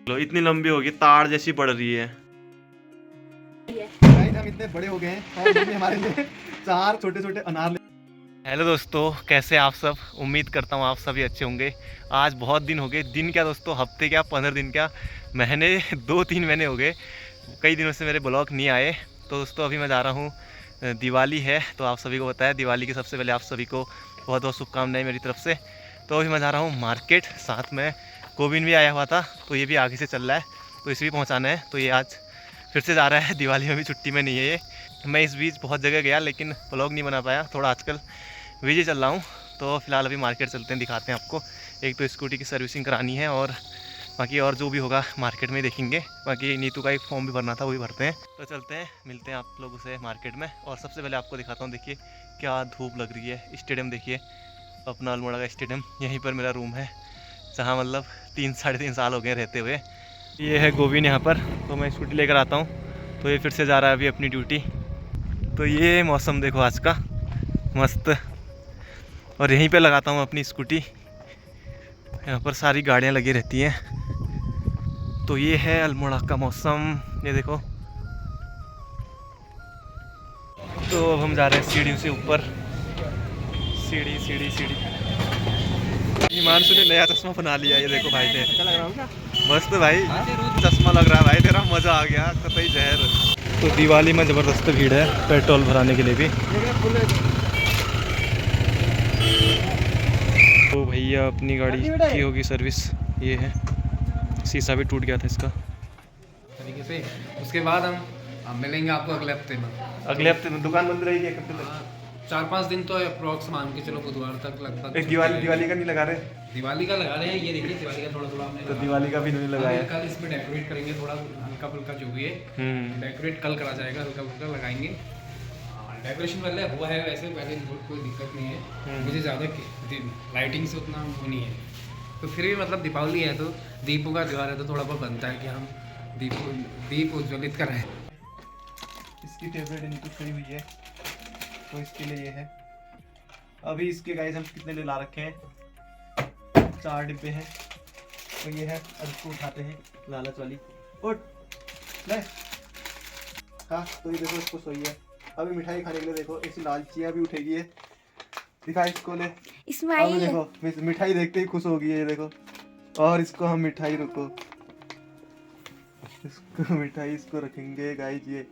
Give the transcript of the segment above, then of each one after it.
लो इतनी लंबी होगी, तार जैसी पड़ रही है। हम इतने बड़े हो गए हैं और हमारे लिए 4 छोटे छोटे अनार। हेलो दोस्तों, कैसे आप सब? उम्मीद करता हूँ आप सभी अच्छे होंगे। आज बहुत दिन हो गए, दिन क्या दोस्तों, हफ्ते क्या, 15 दिन क्या, महीने 2-3 महीने हो गए, कई दिनों से मेरे ब्लॉग नहीं आए। तो दोस्तों अभी मैं जा रहा हूँ, दिवाली है तो आप सभी को बताया, दिवाली की सबसे पहले आप सभी को बहुत बहुत शुभकामनाएं मेरी तरफ से। तो अभी मैं जा रहा हूँ मार्केट, साथ में गोविंद भी आया हुआ था तो ये भी आगे से चल रहा है, तो इसे भी पहुँचाना है। तो ये आज फिर से जा रहा है, दिवाली में भी छुट्टी में नहीं है ये। मैं इस बीच बहुत जगह गया लेकिन ब्लॉग नहीं बना पाया, थोड़ा आजकल बिजी चल रहा हूँ। तो फिलहाल अभी मार्केट चलते हैं, दिखाते हैं आपको। एक तो स्कूटी की सर्विसिंग करानी है और बाकी और जो भी होगा मार्केट में देखेंगे। बाकी नीतू का एक फॉर्म भी भरना था, वो भी भरते हैं। तो चलते हैं, मिलते हैं आप लोगों से मार्केट में। और सबसे पहले आपको दिखाता हूँ, देखिए क्या धूप लग रही है। स्टेडियम देखिए, अपना अल्मोड़ा का स्टेडियम, यहीं पर मेरा रूम है जहाँ मतलब 3-3.5 साल हो गए रहते हुए। ये है गोविंद यहाँ पर, तो मैं स्कूटी लेकर आता हूँ तो ये फिर से जा रहा है अभी अपनी ड्यूटी। तो ये मौसम देखो आज का, मस्त। और यहीं पे लगाता हूँ अपनी स्कूटी, यहाँ पर सारी गाड़ियाँ लगी रहती हैं। तो ये है अल्मोड़ा का मौसम, ये देखो। तो अब हम जा रहे हैं सीढ़ियों से ऊपर, सीढ़ी सीढ़ी सीढ़ी। हिमांशु ने नया चश्मा बना लिया, ये देखो भाई ने। अच्छा लग रहा हूँ क्या? मस्त भाई, चश्मा लग रहा है भाई तेरा, मज़ा आ गया, कतई जहर। तो दिवाली में ज़बरदस्त भीड़ है पेट्रोल भराने के लिए भी। तो भैया अपनी गाड़ी की होगी सर्विस, ये है, शीशा भी टूट गया था इसका। तरीके से उसके बाद हम मिलेंगे आपको अगले हफ्ते में। अगले हफ्ते में दुकान बंद रहेगी एक हफ्ते तक? 4-5 दिन तो अप्रोक्स मान के चलो, बुधवार तक लगभग। एक दिवाली का नहीं लगा रहे? दिवाली का लगा रहे हैं, ये देखिए दिवाली का थोड़ा थोड़ा हमने तो दिवाली का भी नहीं लगाया। कल इसमें डेकोरेट करेंगे, थोड़ा हल्का फुल्का जो भी है डेकोरेट कल करा जाएगा, हल्का फुल्का लगाएंगे। डेकोरेशन पहले हुआ है वैसे, पहले कोई दिक्कत नहीं है। मुझे ज़्यादा लाइटिंग से उतना वो नहीं है, तो फिर भी मतलब दीपावली है तो दीपों का त्योहार है, तो थोड़ा बहुत बनता है कि हम दीप उज्ज्वलित कर रहे हैं। इसकी फेवरेट नीतू खड़ी हुई है, तो इसके लिए ये है। अभी इसके गाइस हम कितने ले ला रखे हैं, 4 डिब्बे हैं। तो ये है, अब इसको उठाते हैं, लालच वाली उठ ले। हाँ तो ये देखो, इसको सोई है अभी मिठाई खाने के लिए। देखो ऐसी लालचियाँ भी उठेगी है, दिखा इसको, ले अभी देखो मिठाई देखते ही खुश होगी है, ये देखो। और इसको हम मिठाई, रुको, इसको मिठाई इसको रखेंगे गाइस, ये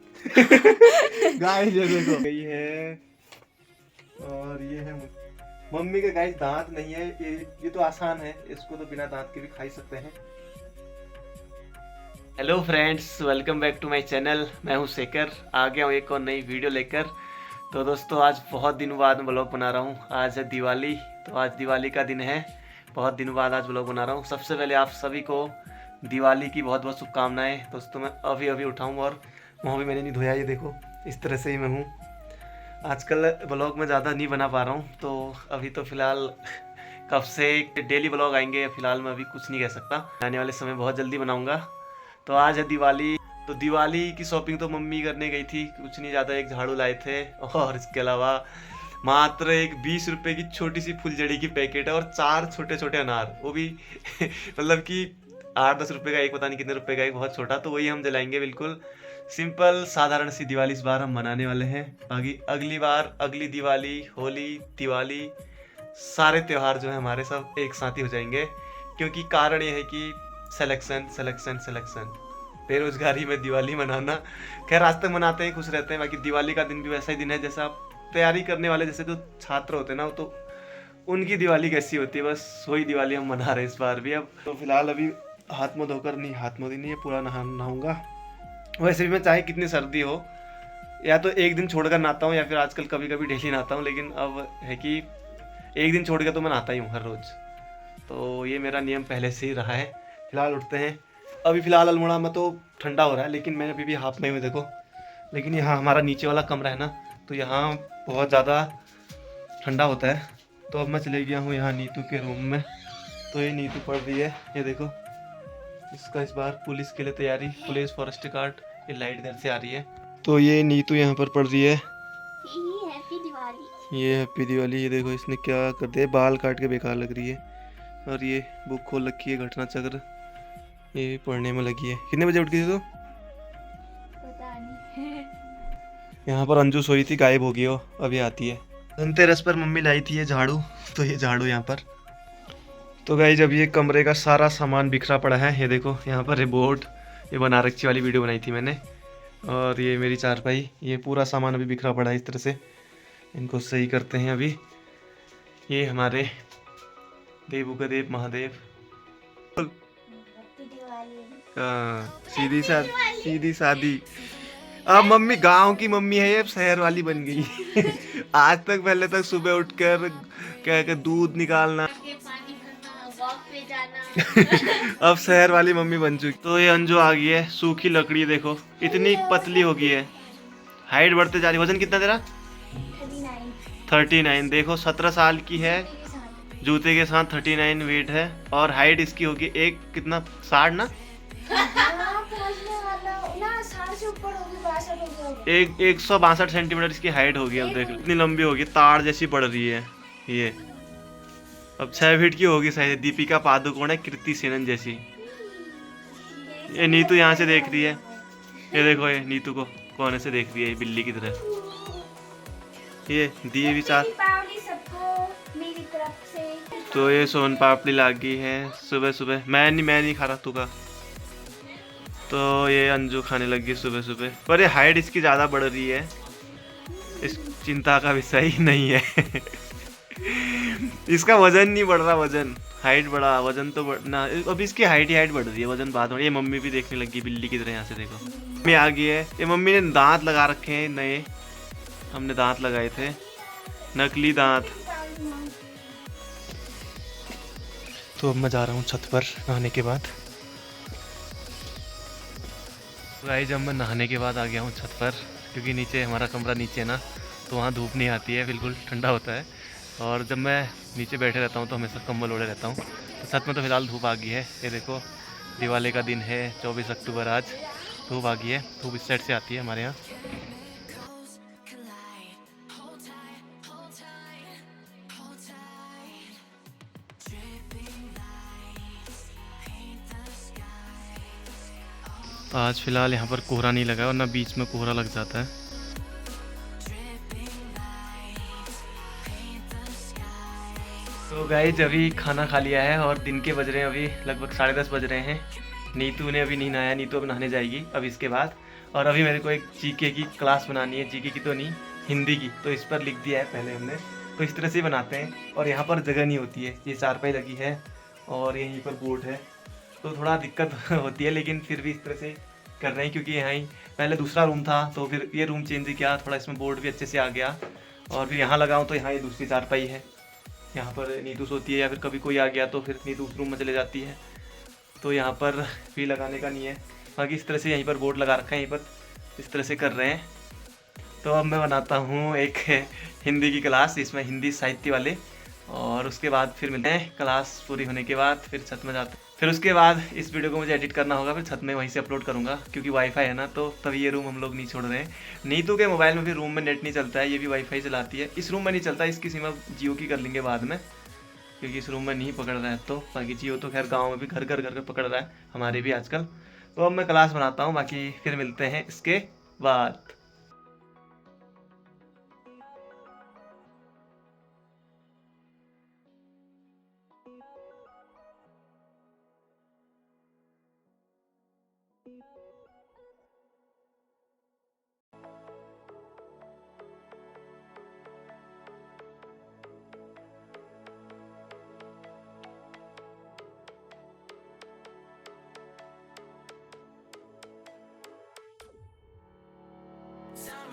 गाइस ये देखो गई है। और ये है मम्मी के गाइस, दांत नहीं है ये तो आसान है, इसको तो बिना दांत के भी खा ही सकते हैं। Hello friends, welcome back to my channel. मैं हूं शेखर, आ गया हूं एक और नई वीडियो लेकर। तो दोस्तों आज बहुत दिनों बाद मैं ब्लॉग बना रहा हूं। आज है दिवाली, तो आज दिवाली का दिन है, बहुत दिनों बाद आज ब्लॉग बना रहा हूं। सबसे पहले आप सभी को दिवाली की बहुत बहुत शुभकामनाएं। दोस्तों मैं अभी उठाऊँ और मुँह भी मैंने नहीं धोया, ये देखो इस तरह से ही मैं हूँ। आजकल ब्लॉग में ज़्यादा नहीं बना पा रहा हूँ, तो अभी तो फ़िलहाल कब से डेली ब्लॉग आएंगे, फ़िलहाल मैं अभी कुछ नहीं कह सकता। आने वाले समय बहुत जल्दी बनाऊँगा। तो आज है दिवाली, तो दिवाली की शॉपिंग तो मम्मी करने गई थी, कुछ नहीं ज़्यादा, एक झाड़ू लाए थे और इसके अलावा मात्र एक 20 रुपये की छोटी सी फुलझड़ी की पैकेट है और 4 छोटे छोटे अनार, वो भी मतलब कि 8-10 रुपये का एक, पता नहीं कितने रुपए का एक, बहुत छोटा। तो वही हम जलाएंगे, बिल्कुल सिंपल साधारण सी दिवाली इस बार हम मनाने वाले हैं। बाकी अगली बार, अगली दिवाली, होली, दिवाली, सारे त्यौहार जो है हमारे सब एक साथ ही हो जाएंगे, क्योंकि कारण ये है कि सिलेक्शन सिलेक्शन सिलेक्शन, बेरोजगारी में दिवाली मनाना। खैर आज तक मनाते हैं, खुश रहते हैं। बाकी दिवाली का दिन भी वैसा ही दिन है जैसा तैयारी करने वाले, जैसे जो छात्र होते हैं ना, तो उनकी दिवाली कैसी होती है, बस वही दिवाली हम मना रहे हैं इस बार भी। अब तो फिलहाल अभी हाथ मुँह धोकर नहीं, हाथ मुँह नहीं है, पूरा नहाऊंगा। वैसे भी मैं चाहे कितनी सर्दी हो, या तो एक दिन छोड़कर नहाता हूँ, या फिर आजकल कभी कभी डेली नहाता हूँ, लेकिन अब है कि एक दिन छोड़ के तो मैं नहाता ही हूँ हर रोज़। तो ये मेरा नियम पहले से ही रहा है। फिलहाल उठते हैं, अभी फ़िलहाल अल्मोड़ा में तो ठंडा हो रहा है, लेकिन मैं अभी भी हाफ में हूँ देखो। लेकिन यहाँ हमारा नीचे वाला कमरा है ना, तो यहाँ बहुत ज़्यादा ठंडा होता है। तो अब मैं चले गया हूँ यहाँ नीतू के रूम में। तो ये नीतू पढ़ रही है, ये देखो, इसका इस बार पुलिस के लिए तैयारी, पुलिस फॉरेस्ट गार्ड। ये लाइट इधर से आ रही है। तो ये नीतू यहाँ पर पढ़ रही है, हैप्पी दिवाली। ये हैप्पी दिवाली। ये देखो इसने क्या कर दिया, बाल काट के बेकार लग रही है। और ये बुक खोल रखी है, घटना चक्र। ये भी पढ़ने में लगी है। कितने बजे उठ गई थी तू? पता नहीं। यहाँ पर अंजू सोई थी, गायब हो गई वो, अभी आती है। धनतेरस पर मम्मी लाई थी ये झाड़ू, तो ये झाड़ू यहाँ पर। तो गाइस जब ये कमरे का सारा सामान बिखरा पड़ा है, ये देखो यहाँ पर रिबोर्ड, ये बनारसी वाली वीडियो बनाई थी मैंने, और ये मेरी चारपाई, ये पूरा सामान अभी बिखरा पड़ा है इस तरह से। इनको सही करते हैं अभी। ये हमारे देवू का देव महादेव। हैप्पी दिवाली। हाँ, सीधी सादी। अब मम्मी गांव की मम्मी है, ये शहर वाली बन गई। आज तक पहले तक सुबह उठकर क्या दूध निकालना, आगे पानी भरना, वॉक पे जाना। अब शहर वाली मम्मी बन चुकी। तो ये अंजू आ गई है, सूखी लकड़ी देखो इतनी पतली हो गई है, हाइट बढ़ते जा रही। वजन कितना तेरा? 39। देखो 17 साल की है, जूते के साथ 39 वेट है, और हाइट इसकी होगी एक कितना 60 ना, एक 162 सेंटीमीटर इसकी हाइट होगी। अब देख इतनी लंबी होगी, तार जैसी बढ़ रही है ये। अब 6 फीट की होगी शायद। दीपिका पादुकोण है, कृति सेनन जैसी। ये नीतू यहाँ से देख रही है, ये देखो ये नीतू को कोने से देख रही है बिल्ली की तरह। ये दिए विचार। मेरी तरफ से तो ये सोन पापड़ी लागी है सुबह सुबह। मैं नहीं खा रहा तू का। तो ये अंजू खाने लगी सुबह सुबह, पर ये हाइट इसकी ज़्यादा बढ़ रही है, इस चिंता का विषय ही नहीं है। इसका वजन नहीं बढ़ रहा, वजन हाइट बढ़ा, वजन तो बढ़ना। अभी इसकी हाइट ही हाइट बढ़ रही है, वजन बाद में। ये मम्मी भी देखने लगी बिल्ली की तरह, यहाँ से देखो मम्मी आ गई है। ये मम्मी ने दांत लगा रखे हैं नए, हमने दांत लगाए थे, नकली दांत। तो अब मैं जा रहा हूँ छत पर नहाने के बाद। गाइस जब मैं नहाने के बाद आ गया हूँ छत पर, क्योंकि नीचे हमारा कमरा नीचे है ना, तो वहाँ धूप नहीं आती है, बिल्कुल ठंडा होता है। और जब मैं नीचे बैठे रहता हूँ तो हमेशा कंबल ओढ़े रहता हूँ। तो छत में तो फिलहाल धूप आ गई है, ये देखो दिवाली का दिन है 24 अक्टूबर आज। धूप आ गई है, धूप इस साइड से आती है हमारे यहाँ। आज फिलहाल यहाँ पर कोहरा नहीं लगा, वरना बीच में कोहरा लग जाता है। तो गाइस अभी खाना खा लिया है और दिन के बज रहे हैं अभी लगभग 10:30 बज रहे हैं। नीतू ने अभी नहीं नहाया, नीतू अब नहाने जाएगी अब इसके बाद। और अभी मेरे को एक जीके की क्लास बनानी है, जीके की तो नहीं हिंदी की, तो इस पर लिख दिया है पहले हमने। तो इस तरह से बनाते हैं, और यहाँ पर जगह नहीं होती है, ये चारपाई लगी है और यहीं पर बोर्ड है, तो थोड़ा दिक्कत होती है, लेकिन फिर भी इस तरह से कर रहे हैं। क्योंकि यहाँ ही पहले दूसरा रूम था, तो फिर ये रूम चेंज किया, थोड़ा इसमें बोर्ड भी अच्छे से आ गया। और फिर यहाँ लगाऊँ तो यहाँ ये दूसरी चारपाई है, यहाँ पर नीतू सोती है, या फिर कभी कोई आ गया तो फिर नीतू उस रूम में चले जाती है, तो यहाँ पर भी लगाने का नहीं है। बाकी इस तरह से यहीं पर बोर्ड लगा रखा है, यहीं पर इस तरह से कर रहे हैं। तो अब मैं बनाता हूँ एक हिंदी की क्लास, इसमें हिंदी साहित्य वाले, और उसके बाद फिर मिलते हैं क्लास पूरी होने के बाद, फिर छत में जाते हैं। फिर उसके बाद इस वीडियो को मुझे एडिट करना होगा, फिर छत में वहीं से अपलोड करूँगा, क्योंकि वाईफाई है ना, तो तभी ये रूम हम लोग नहीं छोड़ रहे हैं। नीतू के मोबाइल में भी रूम में नेट नहीं चलता है, ये भी वाईफाई चलाती है। इस रूम में नहीं चलता, इसकी सीमा जियो की कर लेंगे बाद में, क्योंकि इस रूम में नहीं पकड़ रहा है। तो बाकी जियो तो खैर गाँव में भी घर घर पकड़ रहा है, हमारे भी आजकल। तो अब मैं क्लास बनाता हूँ, बाकी फिर मिलते हैं इसके बाद।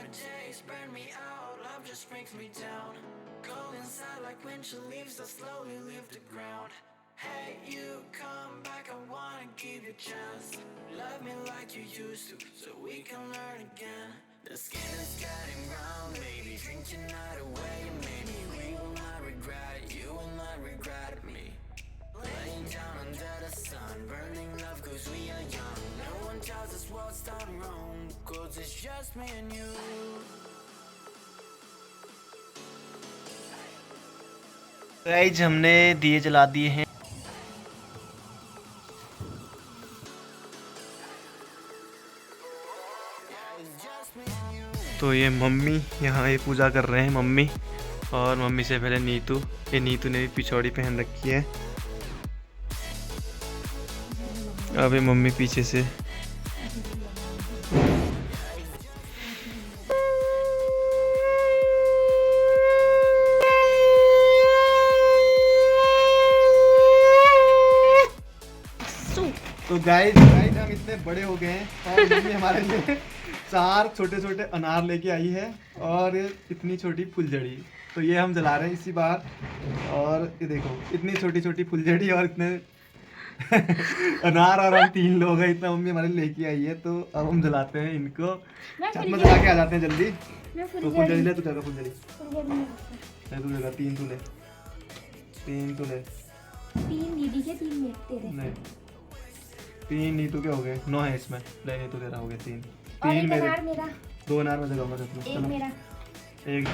Days burn me out, love just brings me down. Go inside like winter leaves that slowly leave the ground. Hey, you come back, I wanna give you a chance. Love me like you used to, so we can learn again. The skin is getting brown, baby, drink your night away. Maybe we will not regret it, you will not regret me. Laying down under the sun, burning love cause we are young. No one tells us what's done wrong, cause it's just me and you. Guys हमने दिए जला दिए हैं। तो ये mummy यहाँ ये पूजा कर रहे हैं मम्मी, और मम्मी से पहले नीतू। ये नीतू ने भी पिछौड़ी पहन रखी है। अभी मम्मी पीछे से। तो गाइस हम इतने बड़े हो गए हैं और मम्मी हमारे लिए 4 छोटे छोटे अनार लेके आई है और इतनी छोटी फुलझड़ी। तो ये हम जला रहे हैं इसी बार। और ये देखो इतनी छोटी छोटी फुलझड़ी और इतने अनार, और हम 3 लोग हैं, इतना मम्मी हमारे लेके आई है। तो अब हम जलाते हैं इनको, छत में जला के आ जाते हैं जल्दी। तो फुलझड़ी ले, तू जगह फुलझड़ी ले, तू जगह 3 तू ले, 3 तू ले, 3 दीदी के 3 मेरे तेरे। नहीं 3 नीतू के हो गए, 9 है इसमें। ले नीतू तेरा हो गया 3, और 3 एक मेरे, अनार मेरा, 2 अनार में जलाऊंगा छत में। एक चलो मेरा। एक।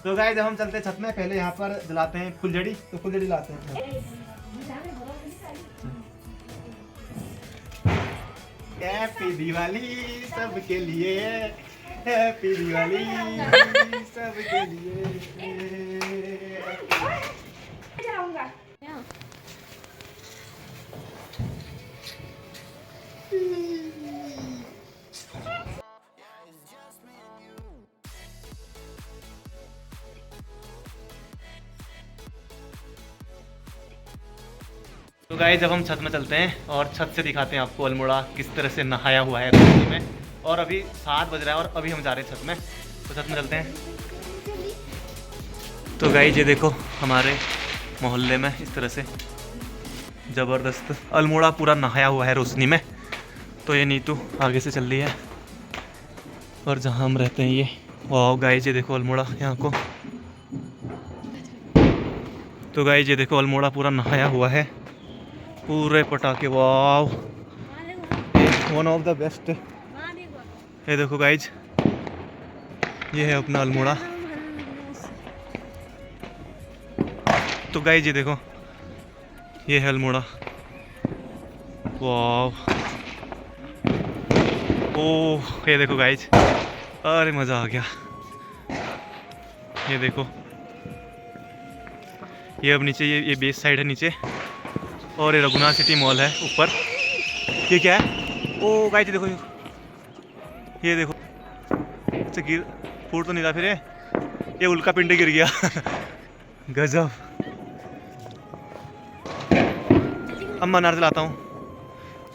तो गाइस जब हम चलते हैं छत में, पहले यहाँ पर जलाते हैं फुलझड़ी। तो फुलझड़ी लाते हैं। हैप्पी दिवाली सबके लिए, हैप्पी दिवाली सबके लिए। चलाऊंगा। तो गाइस जब हम छत में चलते हैं और छत से दिखाते हैं आपको अल्मोड़ा किस तरह से नहाया हुआ है रोशनी में। और अभी 7 बज रहा है और अभी हम जा रहे हैं छत में। तो छत में चलते हैं। तो गाइस ये देखो हमारे मोहल्ले में इस तरह से ज़बरदस्त अल्मोड़ा पूरा नहाया हुआ है रोशनी में। तो ये नीतू आगे से चल रही है और जहाँ हम रहते हैं ये, वाह गाइस ये देखो अल्मोड़ा यहाँ को। तो गाइस ये देखो अल्मोड़ा पूरा नहाया हुआ है, पूरे पटाखे, वाव वन ऑफ द बेस्ट। ये देखो गाइज ये है अपना अल्मोड़ा। तो गाइज ये देखो ये है अल्मोड़ा, वाव। ओह ये देखो गाइज, अरे मज़ा आ गया। ये देखो ये अब नीचे ये बेस साइड है नीचे, और ये रघुनाथ सिटी मॉल है ऊपर। ये क्या है? ओ गाइस देखो ये देखो, अच्छा गिर फूट तो नहीं रहा फिर ये उल्का पिंड गिर गया। गजब। अब मैं अनार जलाता हूँ।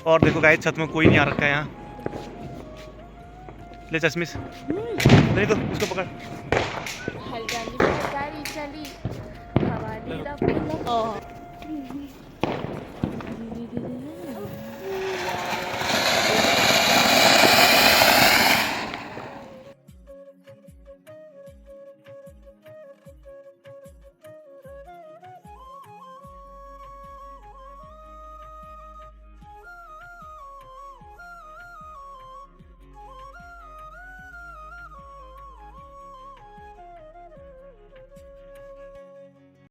और देखो गाइस छत में कोई नहीं आ रखा है यहाँ। ले चश्मिश, नहीं तो उसको पकड़। हल्का चली हवा